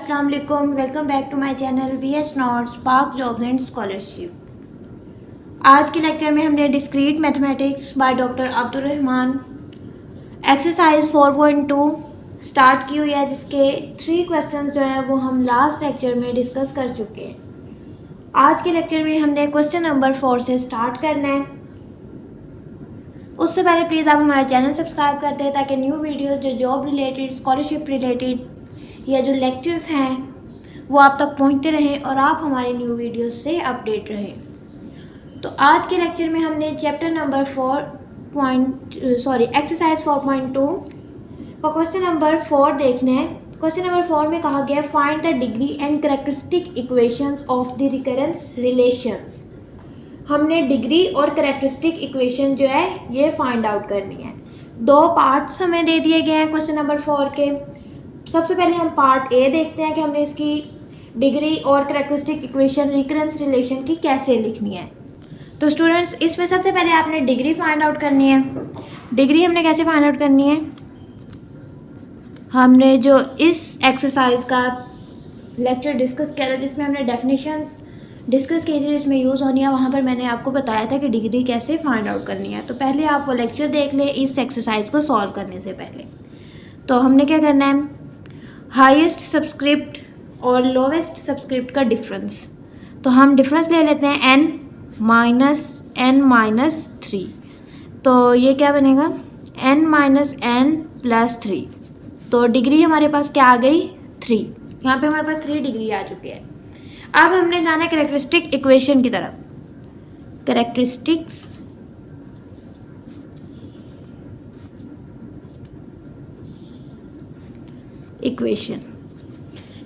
अस्सलाम वालेकुम। Welcome back to my channel BS notes Pak jobs and scholarship. आज के लेक्चर में हमने discrete mathematics by doctor Abdul Rahman exercise 4.2 start की हुई है, जिसके 3 क्वेश्चंस जो है वो हम लास्ट लेक्चर में डिस्कस कर चुके हैं। आज के लेक्चर में हमने क्वेश्चन नंबर 4 से स्टार्ट करना है। उससे पहले प्लीज़ आप हमारा चैनल सब्सक्राइब कर दें ताकि न्यू वीडियोस जो जॉब रिलेटेड, स्कॉलरशिप रिलेटेड या जो लेक्चर्स हैं वो आप तक पहुंचते रहें और आप हमारे न्यू वीडियोस से अपडेट रहें। तो आज के लेक्चर में हमने चैप्टर नंबर एक्सरसाइज 4.2 का क्वेश्चन नंबर 4 देखना है। क्वेश्चन नंबर 4 में कहा गया find the degree and characteristic equations of the recurrence relations. हमने डिग्री और कैरेक्टरिस्टिक इक्वेशन जो है ये फाइंड आउट करनी है। 2 पार्ट्स हमें दे दिए गए हैं क्वेश्चन नंबर 4 के। सबसे पहले हम पार्ट ए देखते हैं कि हमने इसकी डिग्री और कैरेक्टरिस्टिक इक्वेशन रिकरेंस रिलेशन की कैसे लिखनी है। तो स्टूडेंट्स, इसमें सबसे पहले आपने डिग्री फाइंड आउट करनी है। डिग्री हमने कैसे फाइंड आउट करनी है, हमने जो इस एक्सरसाइज का लेक्चर डिस्कस किया था जिसमें हमने डेफिनेशंस डिस्कस की थी, इसमें यूज़ होनी है, वहाँ पर मैंने आपको बताया था कि डिग्री कैसे फाइंड आउट करनी है। तो पहले आप वो लेक्चर देख लें इस एक्सरसाइज को सॉल्व करने से पहले। तो हमने क्या करना है, हाईएस्ट सबस्क्रिप्ट और लोवेस्ट सबस्क्रिप्ट का डिफरेंस। तो हम डिफरेंस ले लेते हैं n-3। तो ये क्या बनेगा n-n+3। तो डिग्री हमारे पास क्या आ गई 3। यहाँ पे हमारे पास 3 डिग्री आ चुकी है। अब हमने जाना है कैरेक्टरिस्टिक इक्वेशन की तरफ। Characteristics equation.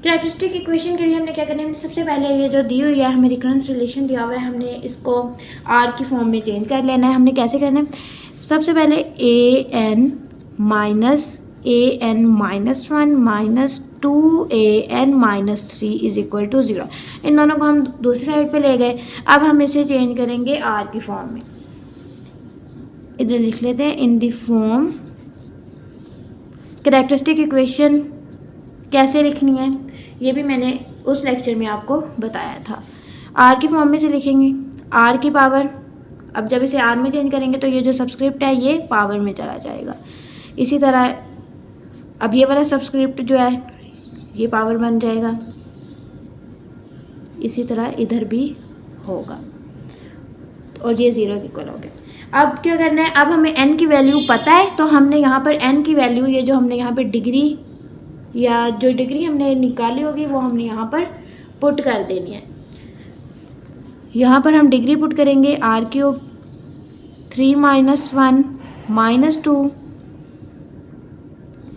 कैरेक्टरिस्टिक इक्वेशन के लिए हमने क्या करना है, हमने सबसे पहले ये जो दी हुई है हमें रिकरेंस रिलेशन दिया हुआ है, हमने इसको आर की फॉर्म में चेंज कर लेना है। हमने कैसे करना है, सबसे पहले an-1 -2an-3 = 0। इन दोनों को हम दूसरी साइड पे ले गए। अब हम इसे चेंज करेंगे आर की फॉर्म में। इधर लिख लेते हैं in the form. Characteristic equation कैसे लिखनी है ये भी मैंने उस लेक्चर में आपको बताया था। आर की फॉर्म में से लिखेंगे आर की पावर। अब जब इसे आर में चेंज करेंगे तो ये जो सबस्क्रिप्ट है ये पावर में चला जाएगा। इसी तरह अब ये वाला सबस्क्रिप्ट जो है ये पावर बन जाएगा। इसी तरह इधर भी होगा और ये 0 के इक्वल हो गया। अब क्या करना है, अब हमें n की वैल्यू पता है तो हमने यहाँ पर n की वैल्यू, ये जो हमने यहाँ पर डिग्री या जो डिग्री हमने निकाली होगी वो हमने यहाँ पर पुट कर देनी है। यहाँ पर हम डिग्री पुट करेंगे r³ 3 - 1 - 2,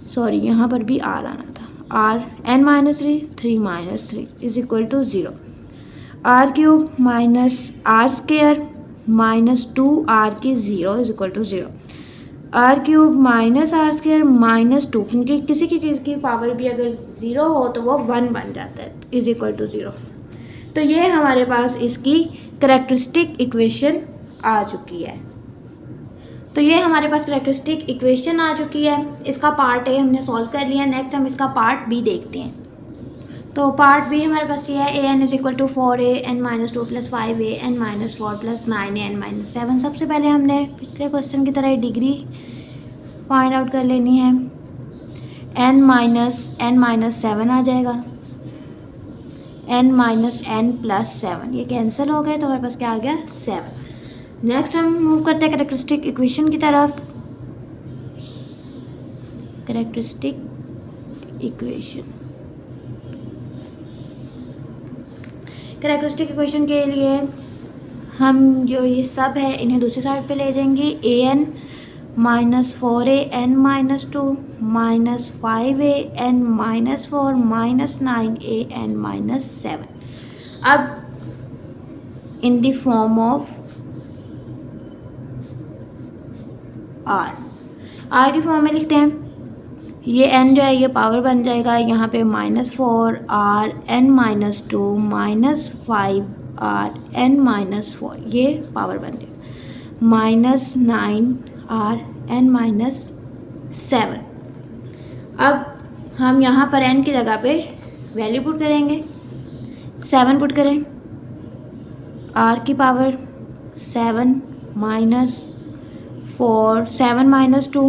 सॉरी यहाँ पर भी r आना था, r n-3 3 - 3 = 0। r³ -r² -2r की 0 = 0। r³ -r² -2, क्योंकि किसी की चीज़ की पावर भी अगर 0 हो तो वो 1 बन जाता है, = 0। तो ये हमारे पास इसकी कैरेक्टरिस्टिक इक्वेशन आ चुकी है। तो ये हमारे पास कैरेक्टरिस्टिक इक्वेशन आ चुकी है। इसका पार्ट ए हमने सॉल्व कर लिया। नेक्स्ट हम इसका पार्ट बी देखते हैं। तो पार्ट बी हमारे पास ये है an = 4an-2 + 5an-4 + 9an-7। सबसे पहले हमने पिछले क्वेश्चन की तरह डिग्री फाइंड आउट कर लेनी है। n-7 आ जाएगा, n-n+7 ये कैंसिल हो गए तो हमारे पास क्या आ गया 7। नेक्स्ट हम मूव करते हैं कैरेक्टरिस्टिक इक्वेशन की तरफ। कैरेक्टरिस्टिक इक्वेशन के लिए हम जो ये सब है इन्हें दूसरी साइड पे ले जाएंगे। an -4an -2 -5an -4 -9an -7। अब in the form of r की फॉर्म में लिखते हैं। ये n जो है ये पावर बन जाएगा, यहाँ पे -4r n -2 -5r n -4 ये पावर बन जाएगा, -9r n -7। अब हम यहाँ पर n की जगह पे वैल्यू पुट करेंगे, 7 पुट करें, r की power 7 minus 4, 7 minus 2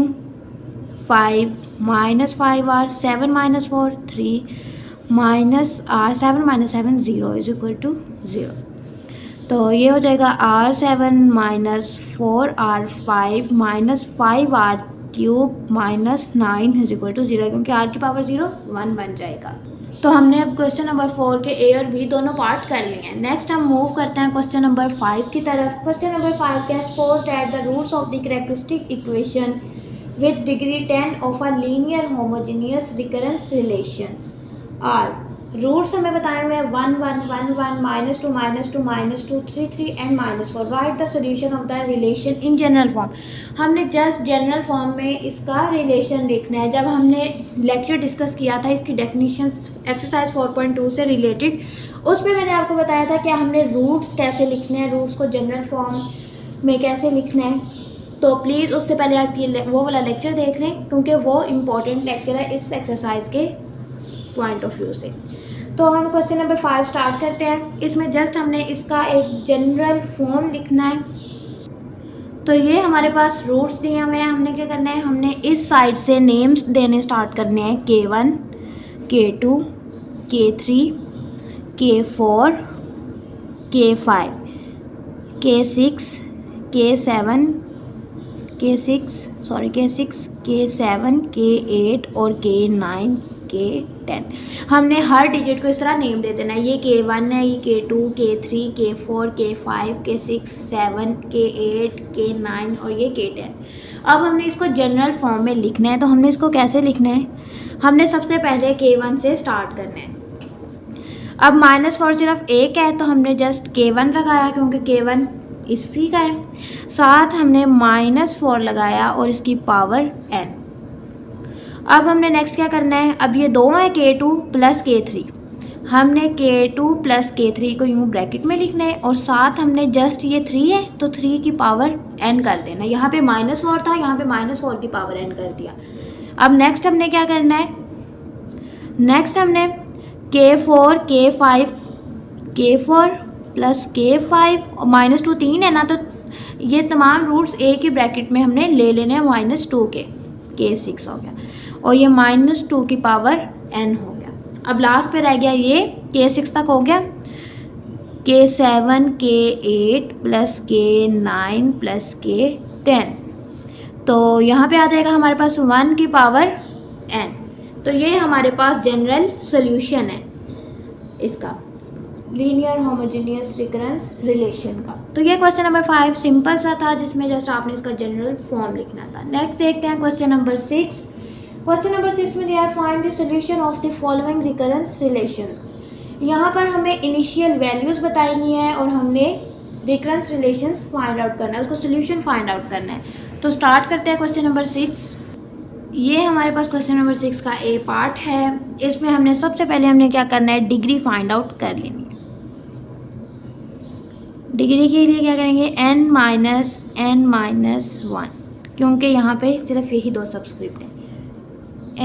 5 minus 5r, 7 minus 4 3 minus r, 7 minus 7 0 is equal to 0। तो ये हो जाएगा r7 minus 4r5 minus 5r cube minus 9 is equal to 0, क्योंकि r की पावर 0 1 बन जाएगा। तो हमने अब क्वेश्चन नंबर 4 के ए और बी दोनों पार्ट कर लिए हैं। नेक्स्ट हम मूव करते हैं क्वेश्चन नंबर 5 की तरफ। क्वेश्चन नंबर 5 क्या है, suppose that the roots of the characteristic equation with degree 10 of a linear homogeneous recurrence relation are, roots हमें बताए हुए हैं 1 1 1 1 -2 -2 -2 3 3 and -4। Right the solution of the relation in general form. हमने just general form में इसका relation लिखना है। जब हमने लेक्चर डिस्कस किया था इसकी डेफिनेशंस एक्सरसाइज 4.2 से रिलेटेड, उस पर मैंने आपको बताया था कि हमने रूट्स कैसे लिखने हैं, रूट्स को जनरल फॉर्म में कैसे लिखना है। तो प्लीज़ उससे पहले आप ये वो वाला लेक्चर देख लें, क्योंकि वो इम्पॉर्टेंट लेक्चर है इस एक्सरसाइज के पॉइंट ऑफ व्यू से। तो हम क्वेश्चन नंबर 5 स्टार्ट करते हैं। इसमें जस्ट हमने इसका एक जनरल फॉर्म लिखना है। तो ये हमारे पास रूट्स दिए हुए हैं, हमने क्या करना है, हमने इस साइड से नेम्स देने स्टार्ट करने हैं, K1 K2 K3 K4 K5 K6 K7 K6 K7 K8 और K9 K10। हमने हर डिजिट को इस तरह नेम दे देना है। ये K1 है, ये K2 K3 K4 K5 K6 7 K8 K9 और ये K10। अब हमने इसको जनरल फॉर्म में लिखना है। तो हमने इसको कैसे लिखना है, हमने सबसे पहले K1 से स्टार्ट करना है। अब -4 सिर्फ एक है तो हमने जस्ट K1 लगाया, क्योंकि K1 इसी का है। साथ हमने -4 लगाया और इसकी पावर n। अब हमने नेक्स्ट क्या करना है, अब ये दो है K2 प्लस K3, हमने K2 प्लस K3 को यूँ ब्रैकेट में लिखना है और साथ हमने जस्ट ये 3 है तो 3 की पावर n कर देना। यहाँ पे -4 था, यहाँ पे -4 की पावर n कर दिया। अब नेक्स्ट हमने क्या करना है, नेक्स्ट हमने K4 K4 प्लस K5 और -2 3 है ना, तो ये तमाम रूट्स एक ही ब्रैकेट में हमने ले लेने हैं -2 के, K6 हो गया और ये -2 की पावर n हो गया। अब लास्ट पे रह गया ये K6 तक हो गया, K7 K8 plus K9 plus K10। तो यहाँ पे आ जाएगा हमारे पास 1 की पावर n। तो ये हमारे पास जनरल सोल्यूशन है इसका लीनियर होमोजेनियस रिकरेंस रिलेशन का। तो ये क्वेश्चन नंबर 5 सिंपल सा था, जिसमें जस्ट आपने इसका जनरल फॉर्म लिखना था। नेक्स्ट देखते हैं क्वेश्चन नंबर 6। क्वेश्चन नंबर 6 में दिया है find the solution of the following recurrence relations. यहाँ पर हमें इनिशियल वैल्यूज़ बतानी है और हमने रिकरेंस रिलेशंस फाइंड आउट करना है, उसका सोल्यूशन फाइंड आउट करना है। तो स्टार्ट करते हैं क्वेश्चन नंबर 6। ये हमारे पास क्वेश्चन नंबर 6 का ए पार्ट है। इसमें हमने सबसे पहले हमने क्या करना है, डिग्री फाइंड आउट कर लेनी है। डिग्री के लिए क्या करेंगे, n माइनस 1, क्योंकि यहाँ पे सिर्फ यही दो सबस्क्रिप्ट हैं।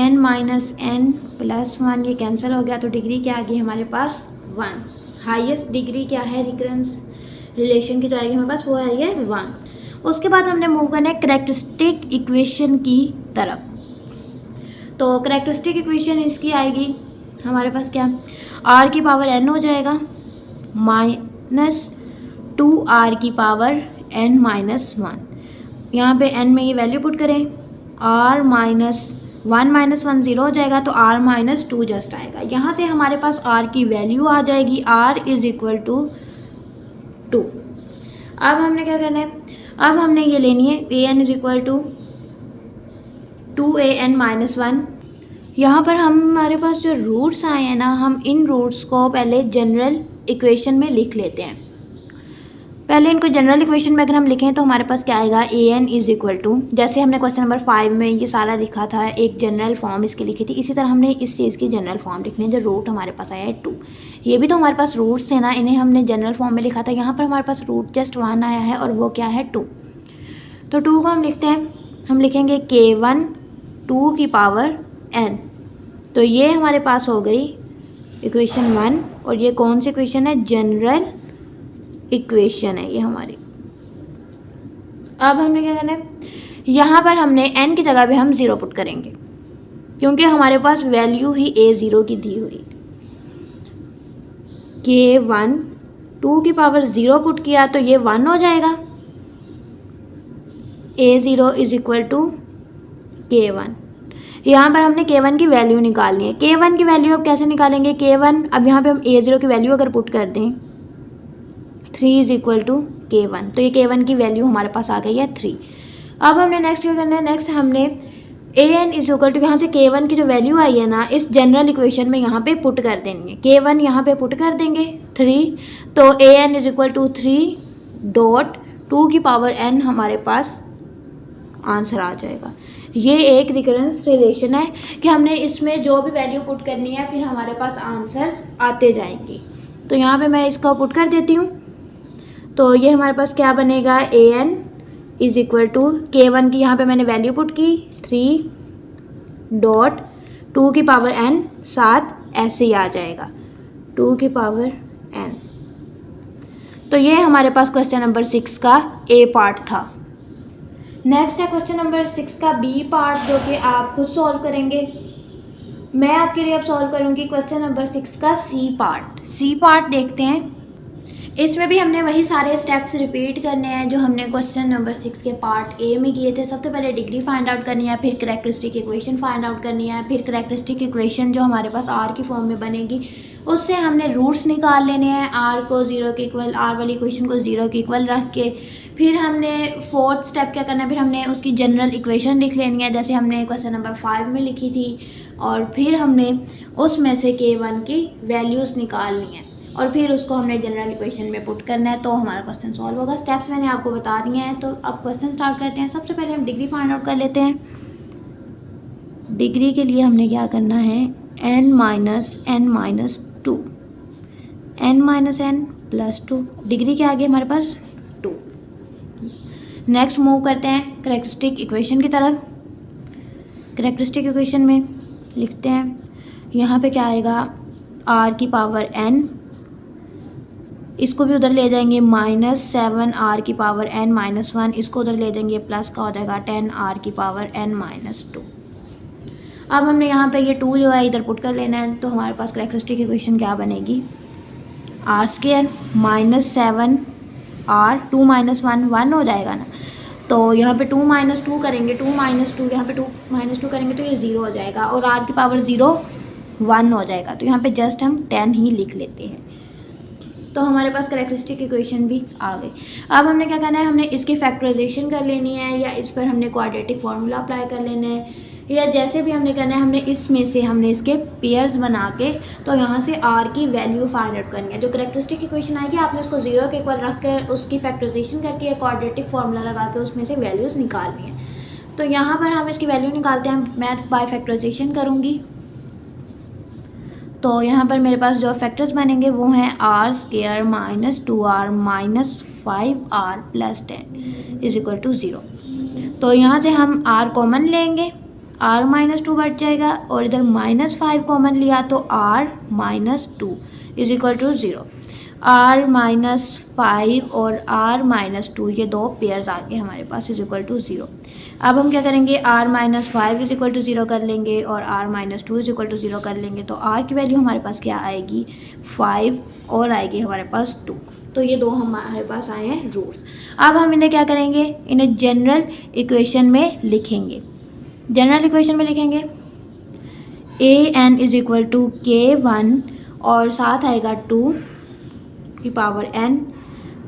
n माइनस n प्लस 1 ये कैंसिल हो गया, तो डिग्री क्या आ गई हमारे पास 1। हाईएस्ट डिग्री क्या है रिकरेंस रिलेशन की जो आएगी हमारे पास, वो है ये 1। उसके बाद हमने मूव करना है कैरेक्टरिस्टिक इक्वेशन की तरफ। तो कैरेक्टरिस्टिक इक्वेशन इसकी आएगी हमारे पास क्या, r की पावर n हो जाएगा -2r की पावर n माइनस 1। यहाँ पे n में ये वैल्यू पुट करें, r माइनस 1 0 हो जाएगा, तो r माइनस 2 जस्ट आएगा। यहाँ से हमारे पास r की वैल्यू आ जाएगी, r इज़ इक्वल टू 2। अब हमने क्या करना है, अब हमने ये लेनी है an is equal to 2an minus 1। यहाँ पर हमारे पास जो रूट्स आए हैं ना, हम इन रूट्स को पहले जनरल इक्वेशन में लिख लेते हैं। पहले इनको जनरल इक्वेशन में अगर हम लिखें तो हमारे पास क्या आएगा, an इज़ इक्वल टू, जैसे हमने क्वेश्चन नंबर 5 में ये सारा लिखा था, एक जनरल फॉर्म इसकी लिखी थी, इसी तरह हमने इस चीज़ की जनरल फॉर्म लिखनी है। जो रूट हमारे पास आया है 2, ये भी तो हमारे पास रूट्स थे ना, इन्हें हमने जनरल फॉर्म में लिखा था। यहाँ पर हमारे पास रूट जस्ट 1 आया है और वो क्या है 2। तो 2 को हम लिखते हैं, हम लिखेंगे K1 2 की पावर n। तो ये हमारे पास हो गई इक्वेशन 1, और ये कौन सी इक्वेशन है, जनरल इक्वेशन है ये हमारी। अब हमने क्या करना है, यहाँ पर हमने n की जगह पे हम 0 पुट करेंगे क्योंकि हमारे पास वैल्यू ही a0 की दी हुई। k1 2 की पावर 0 पुट किया तो ये 1 हो जाएगा, a0 is equal to k1। यहाँ पर हमने k1 की वैल्यू निकालनी है। k1 की वैल्यू अब कैसे निकालेंगे, k1 अब यहाँ पे हम a0 की वैल्यू अगर पुट कर दें 3 इज इक्वल टू k1, तो ये k1 की वैल्यू हमारे पास आ गई है 3। अब हमने नेक्स्ट क्या करना है, नेक्स्ट हमने an इज इक्वल टू यहाँ से k1 की जो वैल्यू आई है ना इस जनरल इक्वेशन में यहाँ पे पुट कर देंगे, k1 यहाँ पे पुट कर देंगे 3, तो an is equal to 3 dot 2 की पावर n हमारे पास आंसर आ जाएगा। ये एक रिकरेंस रिलेशन है कि हमने इसमें जो भी वैल्यू पुट करनी है फिर हमारे पास आंसर्स आते जाएंगे। तो यहाँ पे मैं इसका पुट कर देती हूँ, तो ये हमारे पास क्या बनेगा, an is equal to k1 की यहाँ पे मैंने वैल्यू पुट की 3 डॉट 2 की पावर n, साथ ऐसे ही आ जाएगा 2 की पावर n। तो ये हमारे पास क्वेश्चन नंबर 6 का a पार्ट था। नेक्स्ट है क्वेश्चन नंबर 6 का बी पार्ट, जो कि आप खुद सॉल्व करेंगे। मैं आपके लिए अब सॉल्व करूंगी क्वेश्चन नंबर 6 का सी पार्ट। सी पार्ट देखते हैं, इसमें भी हमने वही सारे स्टेप्स रिपीट करने हैं जो हमने क्वेश्चन नंबर 6 के पार्ट ए में किए थे। सबसे पहले डिग्री फाइंड आउट करनी है, फिर करैक्टरिस्टिक इक्वेशन फाइंड आउट करनी है, फिर करैक्टरिस्टिक इक्वेशन जो हमारे पास आर की फॉर्म में बनेगी उससे हमने रूट्स निकाल लेने हैं, आर को 0 के इक्वल, आर वाली इक्वेशन को 0 के इक्वल रख के। फिर हमने फोर्थ स्टेप क्या करना है, फिर हमने उसकी जनरल इक्वेशन लिख लेनी है जैसे हमने क्वेश्चन नंबर 5 में लिखी थी, और फिर हमने उसमें से k1 की वैल्यूज़ निकालनी है और फिर उसको हमने जनरल इक्वेशन में पुट करना है, तो हमारा क्वेश्चन सॉल्व होगा। स्टेप्स मैंने आपको बता दिए हैं, तो अब क्वेश्चन स्टार्ट करते हैं। सबसे पहले हम डिग्री फाइंड आउट कर लेते हैं। डिग्री के लिए हमने क्या करना है, n minus two, n minus n plus 2, degree के आगे हमारे पास 2। नेक्स्ट मूव करते हैं करैक्टरिस्टिक इक्वेशन की तरफ। करैक्टरिस्टिक इक्वेशन में लिखते हैं, यहाँ पे क्या आएगा, r की पावर n, इसको भी उधर ले जाएंगे -7r की पावर n माइनस 1, इसको उधर ले जाएंगे, प्लस का हो जाएगा 10r की पावर n माइनस 2। अब हमने यहाँ पे ये 2 जो है इधर पुट कर लेना है, तो हमारे पास करैक्टरिस्टिक इक्वेशन क्या बनेगी, r² -7r 2 माइनस 1 हो जाएगा ना, तो यहाँ पे 2 माइनस 2 करेंगे, 2 माइनस 2 यहाँ पे 2 माइनस 2 करेंगे तो ये 0 हो जाएगा, और r की पावर 0 1 हो जाएगा, तो यहाँ पे जस्ट हम 10 ही लिख लेते हैं। तो हमारे पास करैक्टरिस्टिक इक्वेशन भी आ गई। अब हमने क्या करना है, हमने इसकी फैक्टराइजेशन कर लेनी है, या इस पर हमने क्वाड्रेटिक फार्मूला अप्लाई कर लेना है, या जैसे भी हमने करना है, हमने इसमें से हमने इसके पेयर्स बना के तो यहाँ से r की वैल्यू फाइंड आउट करनी है। जो करैक्टरिस्टिक इक्वेशन आएगी आपने उसको 0 के इक्वल रख कर उसकी फैक्टराइजेशन करके या क्वाड्रेटिक फार्मूला लगा के उसमें से वैल्यूज़ निकालनी है। तो यहाँ पर हम इसकी वैल्यू निकालते हैं, मैथ बाय फैक्टराइजेशन करूँगी। तो यहाँ पर मेरे पास जो फैक्टर्स बनेंगे वो हैं r² minus 2r minus 5r plus 10 is equal to 0। तो यहाँ से हम r कॉमन लेंगे, r माइनस 2 बच जाएगा, और इधर -5 कॉमन लिया तो r minus 2 is equal to 0। r minus 5 और r माइनस 2 ये दो पेयर्स आ गए हमारे पास, इज इक्वल टू 0। अब हम क्या करेंगे, r minus 5 is equal to 0 कर लेंगे और r minus 2 is equal to 0 कर लेंगे, तो r की वैल्यू हमारे पास क्या आएगी, 5 और आएगी हमारे पास 2। तो ये दो हमारे पास आए हैं रूट्स। अब हम इन्हें क्या करेंगे, इन्हें जनरल इक्वेशन में लिखेंगे। जनरल इक्वेशन में लिखेंगे an is equal to k1 और साथ आएगा 2 की पावर n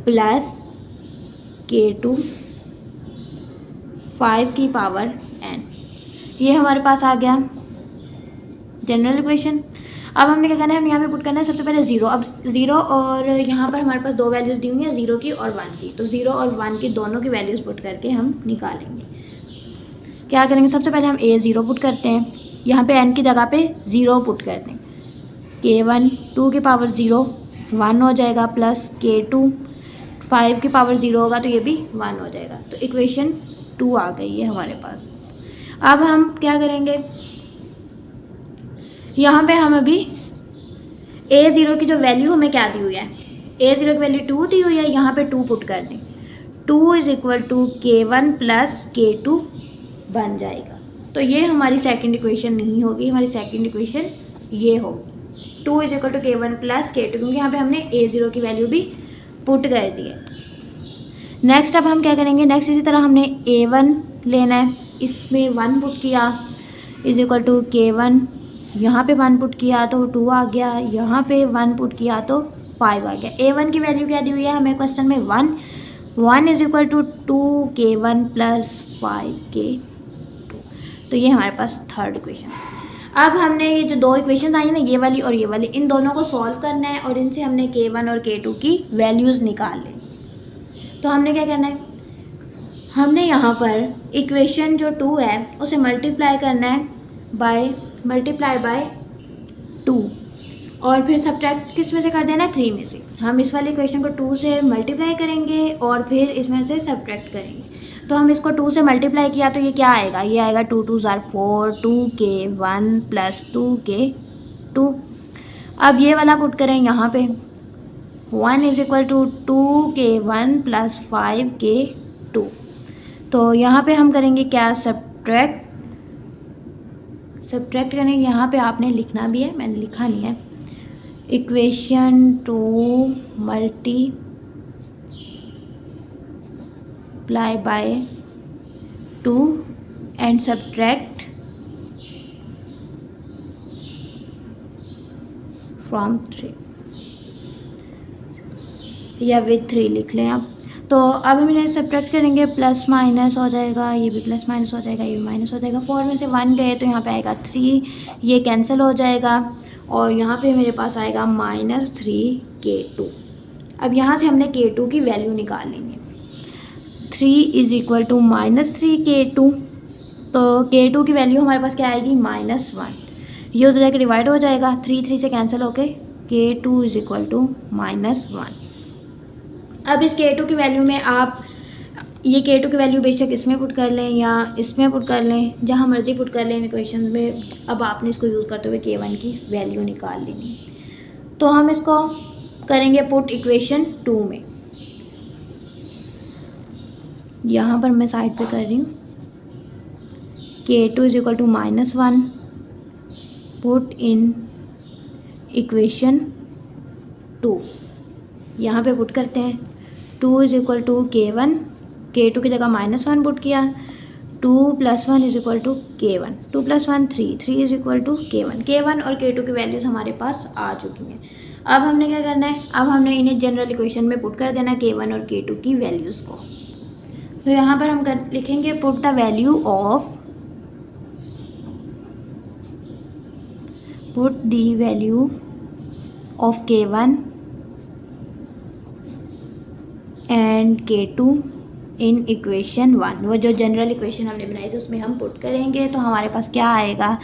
प्लस k2 5 की पावर n। ये हमारे पास आ गया जनरल इक्वेशन। अब हमने क्या करना है, हम यहाँ पे पुट करना है सबसे पहले 0। अब 0 और यहाँ पर हमारे पास दो वैल्यूज़ दी हुई हैं, 0 की और 1 की, तो 0 और 1 की दोनों की वैल्यूज़ पुट करके हम निकालेंगे। क्या करेंगे, सबसे पहले हम a0 पुट करते हैं, यहाँ पे n की जगह पे 0 पुट कर दें, k1 2 की पावर 0 1 हो जाएगा, प्लस k2 5 की पावर 0 होगा तो ये भी 1 हो जाएगा। तो इक्वेशन 2 आ गई है हमारे पास। अब हम क्या करेंगे, यहाँ पे हम अभी A0 की जो वैल्यू हमें क्या दी हुई है, A0 की वैल्यू 2 दी हुई है, यहाँ पे 2 पुट कर दें, 2 is equal to K1 plus K2 बन जाएगा। तो ये हमारी सेकंड इक्वेशन नहीं होगी, हमारी सेकंड इक्वेशन ये होगी, 2 is equal to K1 plus K2, क्योंकि यहाँ पे हमने A0 की वैल्यू भी पुट कर दी है। नेक्स्ट अब हम क्या करेंगे, नेक्स्ट इसी तरह हमने A1 लेना है, इसमें 1 पुट किया इज इक्वल टू K1, यहाँ पे 1 पुट किया तो 2 आ गया, यहाँ पे 1 पुट किया तो 5 आ गया। A1 की वैल्यू क्या दी हुई है हमें क्वेश्चन में 1 is equal to 2K1 plus 5K2। तो ये हमारे पास थर्ड इक्वेशन है। अब हमने ये जो दो इक्वेशन आई ना, ये वाली और ये वाली, इन दोनों को सॉल्व करना है और इनसे हमने K1 और K2 की वैल्यूज़ निकाल ली। तो हमने क्या करना है, हमने यहाँ पर इक्वेशन जो 2 है उसे मल्टीप्लाई करना है मल्टीप्लाई बाय 2 और फिर सब्ट्रैक्ट किस में से कर देना है, 3 में से। हम इस वाली इक्वेशन को 2 से मल्टीप्लाई करेंगे और फिर इसमें से सब्ट्रैक्ट करेंगे। तो हम इसको 2 से मल्टीप्लाई किया तो ये क्या आएगा, ये आएगा 2 2 आर 4, 2K1 प्लस 2K2। अब ये वाला पुट करें यहाँ पे, 1 is equal to 2K1 plus 5K2। तो यहाँ पे हम करेंगे क्या, सब्ट्रैक्ट करेंगे। यहाँ पे आपने लिखना भी है, मैंने लिखा नहीं है, equation 2 multiply by 2 and subtract from 3 या विथ 3 लिख लें आप। तो अब हम इन्हें सब्ट्रैक्ट करेंगे, प्लस माइनस हो जाएगा, ये भी प्लस माइनस हो जाएगा, ये भी माइनस हो जाएगा। 4 में से 1 गए तो यहाँ पे आएगा 3, ये कैंसिल हो जाएगा और यहाँ पे मेरे पास आएगा -3K2। अब यहाँ से हमने K2 की वैल्यू निकाल लेंगे, 3 इज इक्वल टू -3K2। तो K2 की वैल्यू हमारे पास क्या आएगी, -1। ये हो जाएगा डिवाइड हो जाएगा, 3 से कैंसिल होके K2 इज इक्वल टू -1। अब इस K2 की वैल्यू में आप ये K2 की वैल्यू बेशक इसमें पुट कर लें या इसमें पुट कर लें, जहाँ मर्जी पुट कर लें इक्वेशन में। अब आपने इसको यूज़ करते हुए K1 की वैल्यू निकाल लेनी। तो हम इसको करेंगे पुट इक्वेशन 2 में, यहाँ पर मैं साइड पे कर रही हूँ, K2 is equal to -1 put in equation 2, यहाँ पे पुट करते हैं। 2 is equal to K1, K2 की जगह -1 पुट किया, 2 + 1 is equal to K1, 2 + 1 3 is equal to K1 और K2 की वैल्यूज़ हमारे पास आ चुकी हैं। अब हमने क्या करना है, अब हमने इन्हें जनरल इक्वेशन में पुट कर देना K1 और K2 की वैल्यूज़ को। तो यहाँ पर हम लिखेंगे put the value of K1 and K2 in equation 1। वो जो जनरल इक्वेशन हमने बनाई थी उसमें हम पुट करेंगे। तो हमारे पास क्या आएगा,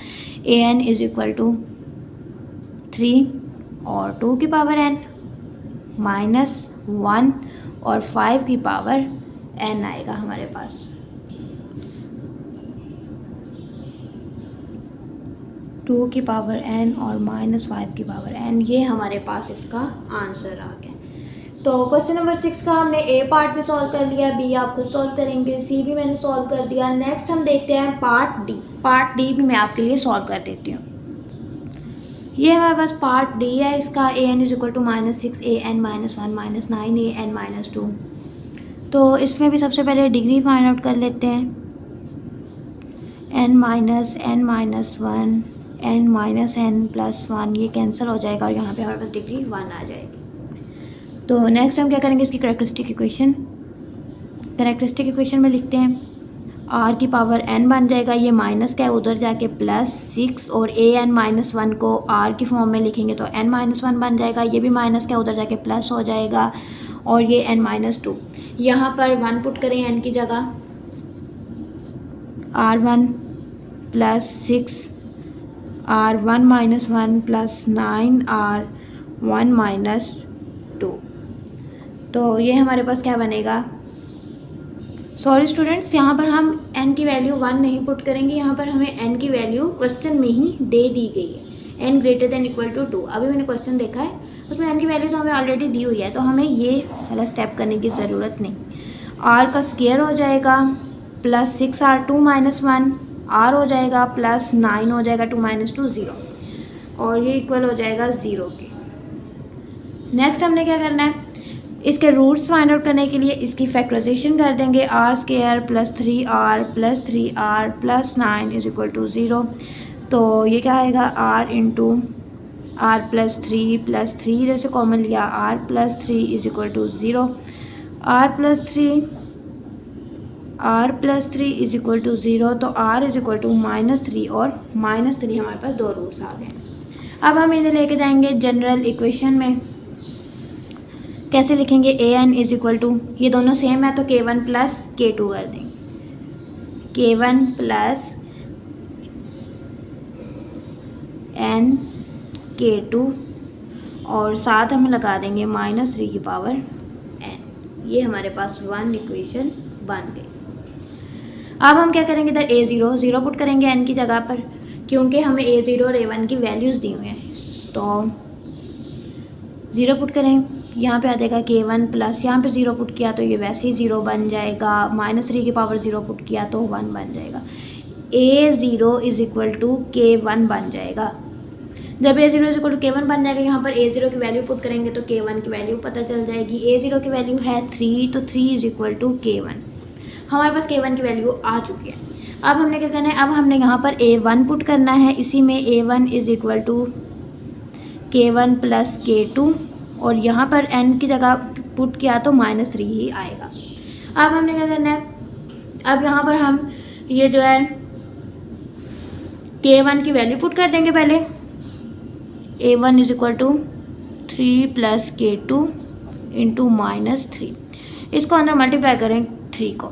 an इज इक्वल टू 3 और 2 की पावर n -1 और 5 की पावर n आएगा हमारे पास। टू की पावर n और -5 की पावर n, ये हमारे पास इसका आंसर आ गया। तो क्वेश्चन नंबर 6 का हमने ए पार्ट भी सॉल्व कर लिया, बी आप खुद सॉल्व करेंगे, सी भी मैंने सॉल्व कर दिया। नेक्स्ट हम देखते हैं पार्ट डी। पार्ट डी भी मैं आपके लिए सॉल्व कर देती हूँ। ये हमारे पास पार्ट डी है, इसका an is equal to -6 an -1 -9 an -2। तो इसमें भी सबसे पहले डिग्री फाइंड आउट कर लेते हैं, n -n+1 ये कैंसिल हो जाएगा और यहाँ पे हमारे पास डिग्री 1 आ जाएगी। तो नेक्स्ट हम क्या करेंगे, इसकी कैरेक्टरिस्टिक इक्वेशन में लिखते हैं, r की पावर n बन जाएगा, ये माइनस का है उधर जाके +6 और an -1 को r की फॉर्म में लिखेंगे तो n -1 बन जाएगा, ये भी माइनस का उधर जाके प्लस हो जाएगा और ये n -2। यहाँ पर 1 पुट करें n की जगह, r1 +6 r1 -1 +9 r1 -2। तो ये हमारे पास क्या बनेगा, सॉरी स्टूडेंट्स, यहाँ पर हम n की वैल्यू 1 नहीं पुट करेंगे, यहाँ पर हमें n की वैल्यू क्वेश्चन में ही दे दी गई है। n greater than equal to 2। अभी मैंने क्वेश्चन देखा है उसमें n की वैल्यू तो हमें ऑलरेडी दी हुई है, तो हमें ये वाला स्टेप करने की ज़रूरत नहीं। r का स्क्वायर हो जाएगा प्लस 6r2 माइनस 1, r हो जाएगा प्लस 9 हो जाएगा 2 माइनस 2 0, और ये इक्वल हो जाएगा 0 के। नेक्स्ट हमने क्या करना है, इसके रूट्स फाइंड आउट करने के लिए इसकी फैक्टराइजेशन कर देंगे। आर स्क्वायर प्लस 3r प्लस 9 इज इक्वल टू 0। तो ये क्या आएगा, r इंटू आर प्लस 3 इधर से कॉमन लिया, r प्लस 3 इज इक्वल टू 0। r प्लस 3 इज इक्वल टू 0, तो r इज इक्वल टू -3 और -3 हमारे पास दो रूट्स आ गए। अब हम इन्हें लेके जाएंगे जनरल इक्वेशन में। कैसे लिखेंगे, A N is equal to, ये दोनों सेम है तो k1 प्लस k2 कर देंगे, k1 प्लस n k2 और साथ हम लगा देंगे -3 की पावर n। ये हमारे पास 1 इक्वेशन बन गई। अब हम क्या करेंगे, इधर a0 पुट करेंगे n की जगह पर, क्योंकि हमें a0 और a1 की वैल्यूज़ दी हुई हैं। तो 0 पुट करें, यहाँ पे आ जाएगा k1 प्लस, यहाँ पे 0 पुट किया तो ये वैसे ही 0 बन जाएगा, -3 की पावर 0 पुट किया तो 1 बन जाएगा। a0 is equal to k1 बन जाएगा। जब a0 is equal to k1 बन जाएगा, यहाँ पर a0 की वैल्यू पुट करेंगे तो k1 की वैल्यू पता चल जाएगी। a0 की वैल्यू है 3, तो 3 इज इक्वल टू k1। हमारे पास k1 की वैल्यू आ चुकी है। अब हमने क्या करना है, अब हमने यहाँ पर a1 पुट करना है, इसी में a1 is equal to k1 plus k2, और यहाँ पर n की जगह पुट किया तो -3 ही आएगा। अब हमने क्या करना है, अब यहाँ पर हम ये जो है k1 की वैल्यू पुट कर देंगे पहले। a1 is equal to 3 plus k2 into -3, इसको अंदर मल्टीप्लाई करें 3 को,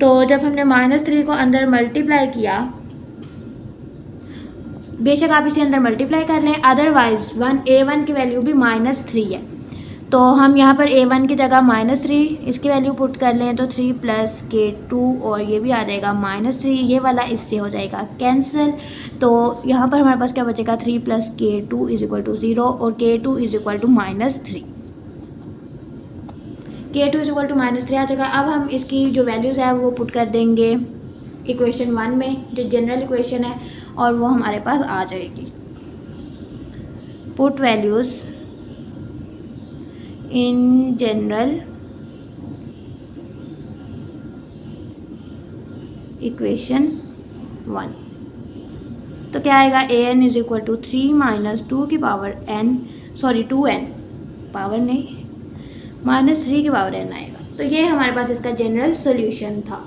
तो जब हमने -3 को अंदर मल्टीप्लाई किया, बेशक आप इसे अंदर मल्टीप्लाई कर लें, अदरवाइज a1 की वैल्यू भी -3 है, तो हम यहाँ पर a1 की जगह -3 इसकी वैल्यू पुट कर लें तो 3 प्लस k2, और ये भी आ जाएगा -3, ये वाला इससे हो जाएगा कैंसिल। तो यहाँ पर हमारे पास क्या बचेगा, 3 plus k2 is equal to 0 और k2 is equal to -3, k2 is equal to -3 आ जाएगा। अब हम इसकी जो वैल्यूज़ है वो पुट कर देंगे इक्वेशन 1 में, जो जनरल इक्वेशन है, और वो हमारे पास आ जाएगी। Put values in general equation 1, तो क्या आएगा, an is equal to 3 minus 2 की power n, sorry 2n power नहीं -3 की पावर n आएगा। तो ये हमारे पास इसका जनरल सॉल्यूशन था।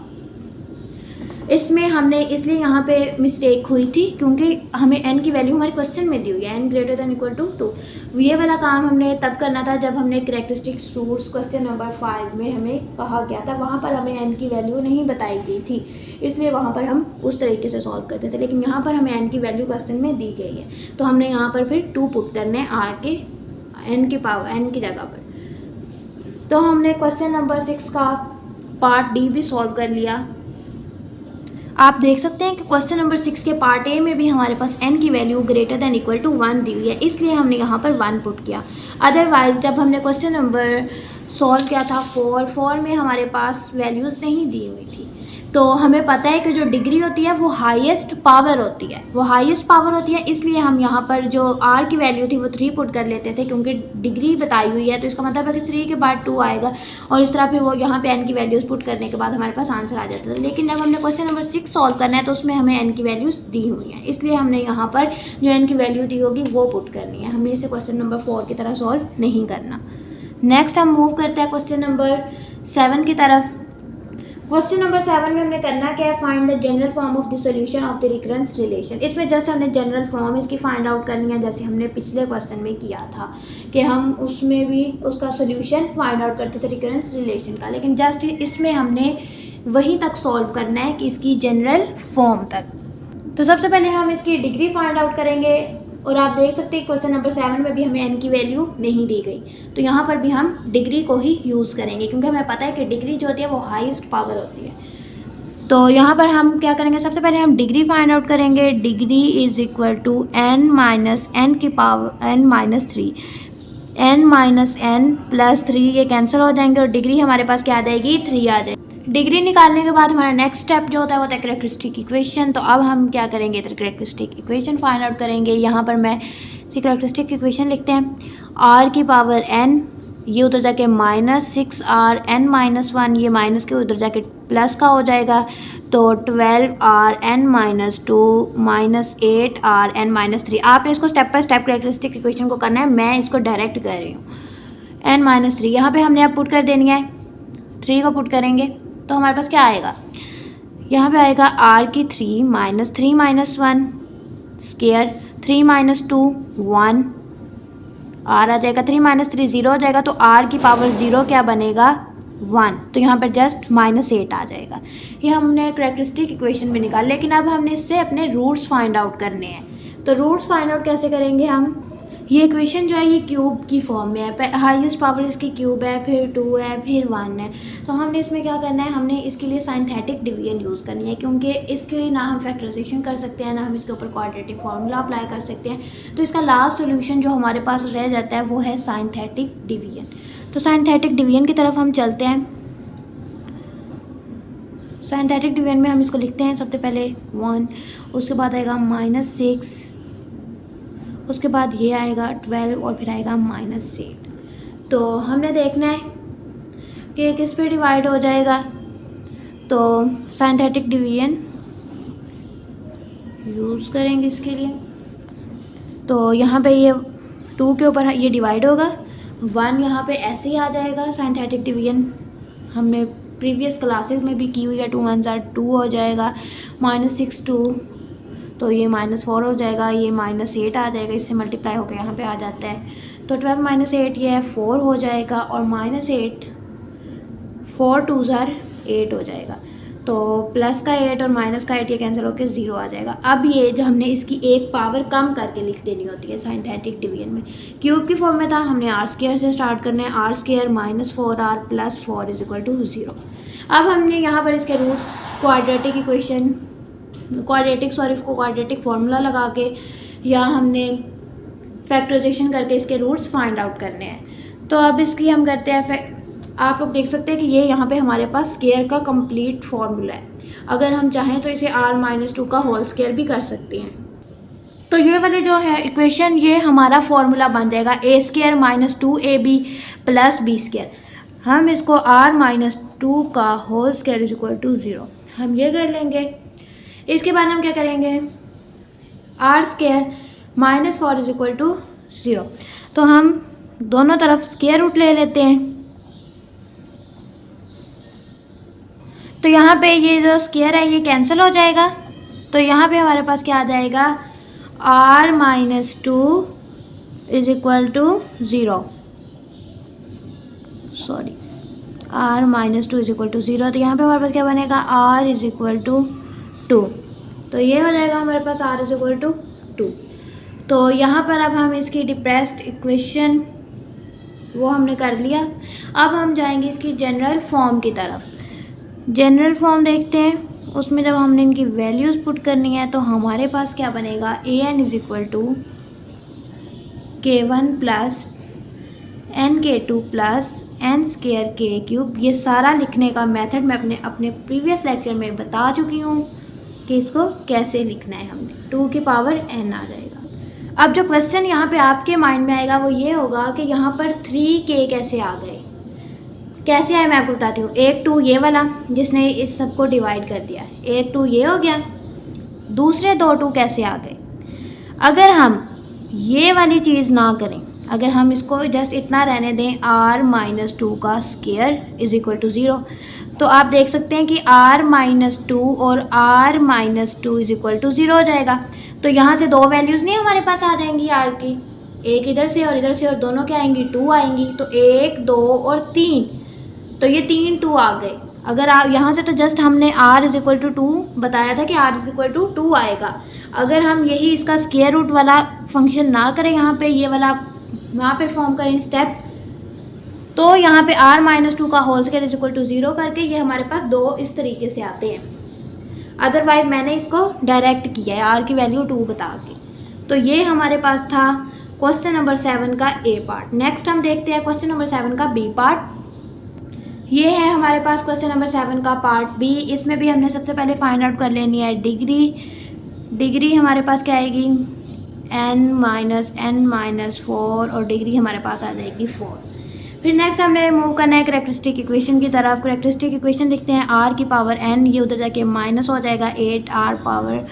इसमें हमने इसलिए यहाँ पे मिस्टेक हुई थी क्योंकि हमें n की वैल्यू हमारे क्वेश्चन में दी हुई है, n greater than equal to 2। ये वाला काम हमने तब करना था जब हमने कैरेक्टरिस्टिक्स रूट्स क्वेश्चन नंबर 5 में हमें कहा गया था, वहाँ पर हमें n की वैल्यू नहीं बताई गई थी, इसलिए वहाँ पर हम उस तरीके से सॉल्व करते थे। लेकिन यहाँ पर हमें n की वैल्यू क्वेश्चन में दी गई है, तो हमने यहाँ पर फिर 2 पुट करने हैं r के n की पावर n की जगह पर। तो हमने क्वेश्चन नंबर 6 का पार्ट डी भी सॉल्व कर लिया। आप देख सकते हैं कि क्वेश्चन नंबर 6 के पार्ट ए में भी हमारे पास n की value greater than equal to 1 दी हुई है, इसलिए हमने यहाँ पर 1 पुट किया। अदरवाइज जब हमने क्वेश्चन नंबर सॉल्व किया था 4 में हमारे पास वैल्यूज़ नहीं दी हुई थी, तो हमें पता है कि जो डिग्री होती है वो हाईएस्ट पावर होती है, इसलिए हम यहाँ पर जो r की वैल्यू थी वो 3 पुट कर लेते थे, क्योंकि डिग्री बताई हुई है तो इसका मतलब है कि 3 के बाद 2 आएगा, और इस तरह फिर वो यहाँ पे n की वैल्यूज़ पुट करने के बाद हमारे पास आंसर आ जाता था। लेकिन जब हमने क्वेश्चन नंबर 6 सॉल्व करना है तो उसमें हमें n की वैल्यूज़ दी हुई हैं, इसलिए हमने यहाँ पर जो n की वैल्यू दी होगी वो पुट करनी है, हमने इसे क्वेश्चन नंबर 4 की तरह सॉल्व नहीं करना। नेक्स्ट हम मूव करते हैं क्वेश्चन नंबर 7 की तरफ। क्वेश्चन नंबर 7 में हमने करना क्या है, find the general form of the solution of the recurrence relation. इसमें जस्ट हमने जनरल फॉर्म इसकी फाइंड आउट करनी है, जैसे हमने पिछले क्वेश्चन में किया था कि हम उसमें भी उसका सॉल्यूशन फाइंड आउट करते थे रिकरेंस रिलेशन का, लेकिन जस्ट इसमें हमने वहीं तक सॉल्व करना है कि इसकी जनरल फॉर्म तक। तो सबसे पहले हम इसकी डिग्री फाइंड आउट करेंगे, और आप देख सकते हैं क्वेश्चन नंबर 7 में भी हमें n की वैल्यू नहीं दी गई, तो यहाँ पर भी हम डिग्री को ही यूज़ करेंगे, क्योंकि हमें पता है कि डिग्री जो होती है वो हाईएस्ट पावर होती है। तो यहाँ पर हम क्या करेंगे, सबसे पहले हम डिग्री फाइंड आउट करेंगे। Degree is equal to n minus n की power n minus 3, n minus n plus 3, ये कैंसिल हो जाएंगे और डिग्री हमारे पास क्या आ जाएगी, 3 आ जाएगी। डिग्री निकालने के बाद हमारा नेक्स्ट स्टेप जो होता है वो होता है कैरेक्टरिस्टिक इक्वेशन। तो अब हम क्या करेंगे, इधर कैरेक्टरिस्टिक इक्वेशन फाइंड आउट करेंगे। यहाँ पर मैं कैरेक्टरिस्टिक इक्वेशन लिखते हैं, r की पावर n, ये उधर जाके -6r n माइनस 1, ये माइनस के उधर जाके प्लस का हो जाएगा, तो 12r n minus 2 minus 8r n minus 3। आपने इसको step by step characteristic equation को करना है, मैं इसको डायरेक्ट कर रही हूँ। n माइनस 3 यहाँ पे हमने अब पुट कर देनी है, 3 को पुट करेंगे तो हमारे पास क्या आएगा, यहाँ पे आएगा r की 3 minus 3 minus 1 square, 3 minus 2 1, r आ जाएगा, 3 माइनस 3 0 हो जाएगा, तो r की पावर 0 क्या बनेगा, 1, तो यहाँ पर जस्ट -8 आ जाएगा। ये हमने कैरेक्टरिस्टिक इक्वेशन भी निकाल, लेकिन अब हमने इससे अपने रूट्स फाइंड आउट करने हैं। तो रूट्स फाइंड आउट कैसे करेंगे हम, ये इक्वेशन जो है ये क्यूब की फॉर्म में है, हाईएस्ट पावर इसकी क्यूब है, फिर 2 है, फिर 1 है। तो हमने इसमें क्या करना है, हमने इसके लिए साइंथेटिक डिवीजन यूज़ करनी है, क्योंकि इसके ना हम फैक्टराइजेशन कर सकते हैं, ना हम इसके ऊपर क्वाड्रेटिक फार्मूला अप्लाई कर सकते हैं। तो इसका लास्ट सोल्यूशन जो हमारे पास रह जाता है वो है साइंथेटिक डिवीजन। तो साइंथेटिक डिवीजन की तरफ हम चलते हैं। साइंथेटिक डिवीजन में हम इसको लिखते हैं, सबसे पहले 1, उसके बाद आएगा -6, उसके बाद ये आएगा 12 और फिर आएगा -8। तो हमने देखना है कि किस पे डिवाइड हो जाएगा। तो साइंथेटिक डिवीजन यूज़ करेंगे इसके लिए। तो यहाँ पे ये 2 के ऊपर ये डिवाइड होगा, 1 यहाँ पे ऐसे ही आ जाएगा। साइंथेटिक डिवीजन हमने प्रीवियस क्लासेस में भी की हुई है, 2 1 2 हो जाएगा, -6 2, तो ये -4 हो जाएगा, ये -8 आ जाएगा, इससे मल्टीप्लाई होकर यहाँ पे आ जाता है। तो 12 - 8 ये है 4 हो जाएगा, और -8 4 2 8 हो जाएगा। तो प्लस का 8 और माइनस का 8 ये कैंसिल होकर 0 आ जाएगा। अब ये जो हमने इसकी एक पावर कम करके लिख देनी होती है साइंथेटिक डिवीजन में। क्यूब की फॉर्म में था, हमने r² से स्टार्ट करना है, r² - 4r + 4 = 0। अब हमने यहाँ पर इसके रूट्स क्वाड्रेटिक फार्मूला लगा के या हमने फैक्टराइजेशन करके इसके रूट्स फाइंड आउट करने हैं। तो अब इसकी हम करते हैं, आप लोग देख सकते हैं कि ये यहाँ पे हमारे पास स्केयर का कंप्लीट फार्मूला है। अगर हम चाहें तो इसे r - 2 का होल स्केयर भी कर सकते हैं। तो ये वाले जो है इक्वेशन, ये हमारा फार्मूला बन जाएगा a² - 2ab + b²। हम इसको r - 2 का होल स्केयर = 0 हम ये कर लेंगे। इसके बाद हम क्या करेंगे, r² - 4 = 0। तो हम दोनों तरफ स्क्वायर रूट ले लेते हैं। तो यहाँ पे ये जो स्क्वायर है ये कैंसिल हो जाएगा, तो यहाँ पे हमारे पास क्या आ जाएगा, r - 2 = 0, सॉरी r - 2 = 0। तो यहाँ पे हमारे पास क्या बनेगा, r = 2। तो ये हो जाएगा हमारे पास r = 2। तो यहाँ पर अब हम इसकी डिप्रेस्ड इक्वेशन वो हमने कर लिया। अब हम जाएंगे इसकी जनरल फॉर्म की तरफ। जनरल फॉर्म देखते हैं, उसमें जब हमने इनकी वैल्यूज़ पुट करनी है तो हमारे पास क्या बनेगा, an = k1 + nk2 + n² k3। ये सारा लिखने का मेथड मैं अपने प्रीवियस लेक्चर में बता चुकी हूँ कि इसको कैसे लिखना है। हमने 2 की पावर n आ जाएगा। अब जो क्वेश्चन यहाँ पे आपके माइंड में आएगा वो ये होगा कि यहाँ पर 3k कैसे आ गए। कैसे आए मैं आपको बताती हूँ। एक 2 ये वाला जिसने इस सब को डिवाइड कर दिया, एक 2 ये हो गया, दूसरे 2 2 कैसे आ गए। अगर हम ये वाली चीज़ ना करें, अगर हम इसको जस्ट इतना रहने दें, r - 2 का स्क्वायर = 0, तो आप देख सकते हैं कि r - 2 और r - 2 = 0 हो जाएगा। तो यहाँ से 2 वैल्यूज़ नहीं हमारे पास आ जाएंगी r की, एक इधर से और इधर से, और दोनों क्या आएंगी, 2 आएंगी। तो 1 2 और 3, तो ये 3 2 आ गए। अगर आप यहाँ से, तो जस्ट हमने r = 2 बताया था कि r = 2 आएगा। अगर हम यही इसका स्क्वायर रूट वाला फंक्शन ना करें, यहाँ पे ये वाला वहाँ पे फॉर्म करें स्टेप, तो यहाँ पे r - 2 का होल स्क्वायर = 0 करके ये हमारे पास 2 इस तरीके से आते हैं। अदरवाइज मैंने इसको डायरेक्ट किया है आर की वैल्यू 2 बता के। तो ये हमारे पास था क्वेश्चन नंबर 7 का ए पार्ट। नेक्स्ट हम देखते हैं क्वेश्चन नंबर 7 का बी पार्ट। ये है हमारे पास क्वेश्चन नंबर 7 का पार्ट बी। इसमें भी हमने सबसे पहले फाइंड आउट कर लेनी है डिग्री हमारे पास क्या आएगी n-4 और डिग्री हमारे पास आ जाएगी 4। फिर नेक्स्ट हमने मूव करना है करेक्टरिस्टिक इक्वेशन की तरफ। करेक्टरिस्टिक इक्वेशन लिखते हैं r की पावर n, ये उधर जाके माइनस हो जाएगा 8r power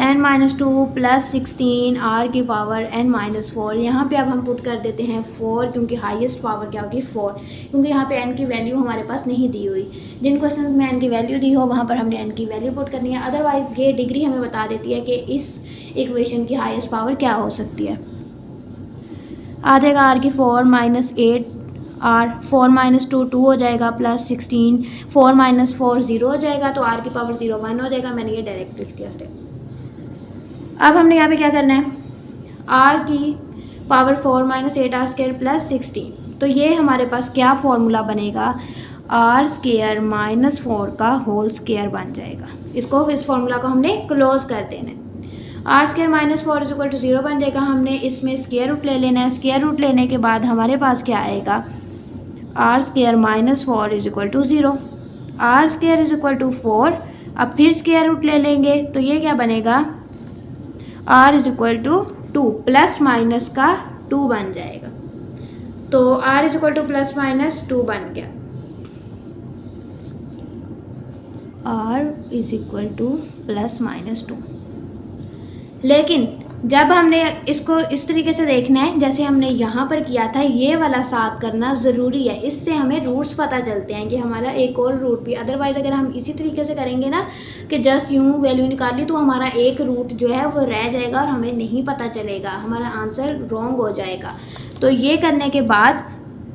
n-2 plus 16 r की पावर n-4। यहाँ पे अब हम पुट कर देते हैं 4 क्योंकि हाईएस्ट पावर क्या होगी 4, क्योंकि यहाँ पे n की वैल्यू हमारे पास नहीं दी हुई। जिन क्वेश्चन में n की वैल्यू दी हो वहाँ पर हमने n की वैल्यू पुट करनी है। अदरवाइज ये डिग्री हमें बता देती है कि इस इक्वेशन की हाईएस्ट पावर क्या हो सकती है। आ जाएगा r की 4 माइनस 8 r 4 माइनस 2 2 हो जाएगा प्लस 16 4 माइनस 4 0 हो जाएगा, तो r की पावर 0 1 हो जाएगा। मैंने ये डायरेक्ट लिख दिया स्टेप। अब हमने यहाँ पे क्या करना है r की power 4 minus 8r square plus 16। तो ये हमारे पास क्या फॉर्मूला बनेगा r स्क्वायर माइनस 4 का होल स्क्वायर बन जाएगा। इस फॉर्मूला को हमने क्लोज कर देना है। R square minus 4 is equal to 0 बन जाएगा। हमने इसमें स्क्वायर रूट ले लेना है। स्क्वायर रूट लेने के बाद हमारे पास क्या आएगा R square minus 4 is equal to 0। R square is equal to 4। अब फिर स्क्वायर रूट ले लेंगे तो ये क्या बनेगा R is equal to 2 plus minus का 2 बन जाएगा। तो R is equal to plus minus 2 बन गया। R is equal to plus minus 2। लेकिन जब हमने इसको इस तरीके से देखना है जैसे हमने यहाँ पर किया था, ये वाला साथ करना ज़रूरी है। इससे हमें रूट्स पता चलते हैं कि हमारा एक और रूट भी, अदरवाइज़ अगर हम इसी तरीके से करेंगे ना कि जस्ट यूँ वैल्यू निकाली तो हमारा एक रूट जो है वो रह जाएगा और हमें नहीं पता चलेगा, हमारा आंसर रॉन्ग हो जाएगा। तो ये करने के बाद,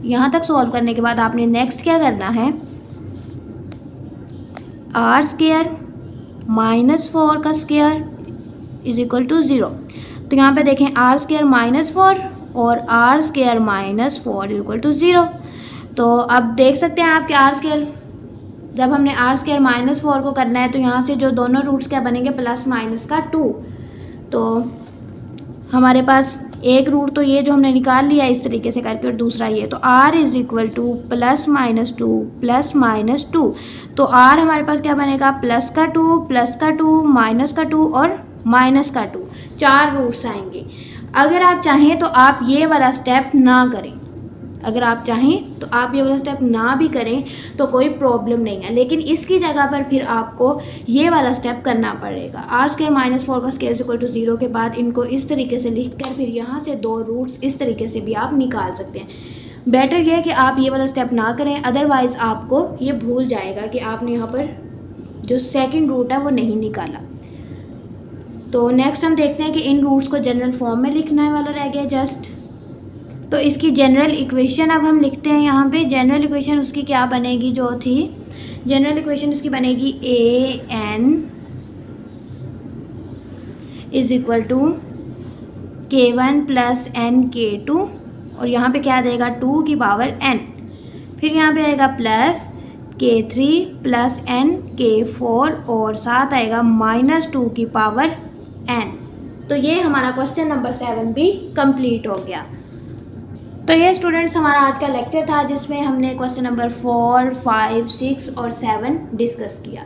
यहाँ तक सॉल्व करने के बाद आपने नेक्स्ट क्या करना है आर स्क्वायर माइनस 4 का स्क्वायर इज इक्वल टू 0। तो यहाँ पे देखें आर स्क्वायर माइनस 4 और R square minus 4 is equal to 0। तो अब देख सकते हैं आप कि आर स्क्वायर, जब हमने आर स्क्वायर माइनस 4 को करना है तो यहाँ से जो दोनों रूट्स क्या बनेंगे प्लस माइनस का 2। तो हमारे पास एक रूट तो ये जो हमने निकाल लिया इस तरीके से करके, और दूसरा ये, तो r is equal to plus minus 2 तो r हमारे पास क्या बनेगा प्लस का 2 माइनस का 2 और माइनस का 2, 4 रूट्स आएंगे। अगर आप चाहें तो आप ये वाला स्टेप ना करें, अगर आप चाहें तो आप ये वाला स्टेप ना भी करें तो कोई प्रॉब्लम नहीं है, लेकिन इसकी जगह पर फिर आपको ये वाला स्टेप करना पड़ेगा। आर स्क्वायर माइनस 4 का स्क्वायर इक्वल टू 0 के बाद इनको इस तरीके से लिख कर फिर यहाँ से 2 रूट्स इस तरीके से भी आप निकाल सकते हैं। बेटर ये है कि आप ये वाला स्टेप ना करें, अदरवाइज़ आपको ये भूल जाएगा कि आपने यहाँ पर जो सेकेंड रूट है वो नहीं निकाला। तो नेक्स्ट हम देखते हैं कि इन रूट्स को जनरल फॉर्म में लिखने वाला रह गया जस्ट। तो इसकी जनरल इक्वेशन अब हम लिखते हैं यहाँ पे। जनरल इक्वेशन उसकी क्या बनेगी, जो थी जनरल इक्वेशन उसकी बनेगी an is equal to k1 plus n k2, और यहाँ पे क्या आ जाएगा 2 की पावर n, फिर यहाँ पे आएगा plus k3 plus n k4 और साथ आएगा माइनस 2 की पावर n। तो ये हमारा क्वेश्चन नंबर 7 भी कंप्लीट हो गया। तो ये स्टूडेंट्स हमारा आज का लेक्चर था जिसमें हमने क्वेश्चन नंबर 4, 5, 6 और 7 डिस्कस किया।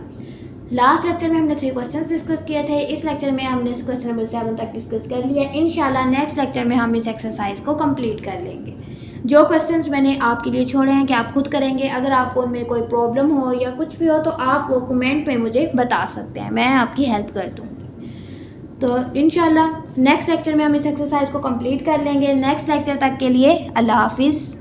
लास्ट लेक्चर में हमने 3 क्वेश्चंस डिस्कस किए थे, इस लेक्चर में हमने इस क्वेश्चन नंबर 7 तक डिस्कस कर लिया। इंशाल्लाह नेक्स्ट लेक्चर में हम इस एक्सरसाइज को कंप्लीट कर लेंगे। जो क्वेश्चंस मैंने आपके लिए छोड़े हैं कि आप खुद करेंगे, अगर आपको उनमें कोई प्रॉब्लम हो या कुछ भी हो तो आप वो कमेंट में मुझे बता सकते हैं, मैं आपकी हेल्प कर दूँगी। तो इंशाल्लाह नेक्स्ट लेक्चर में हम इस एक्सरसाइज को कंप्लीट कर लेंगे। नेक्स्ट लेक्चर तक के लिए अल्लाह हाफिज़।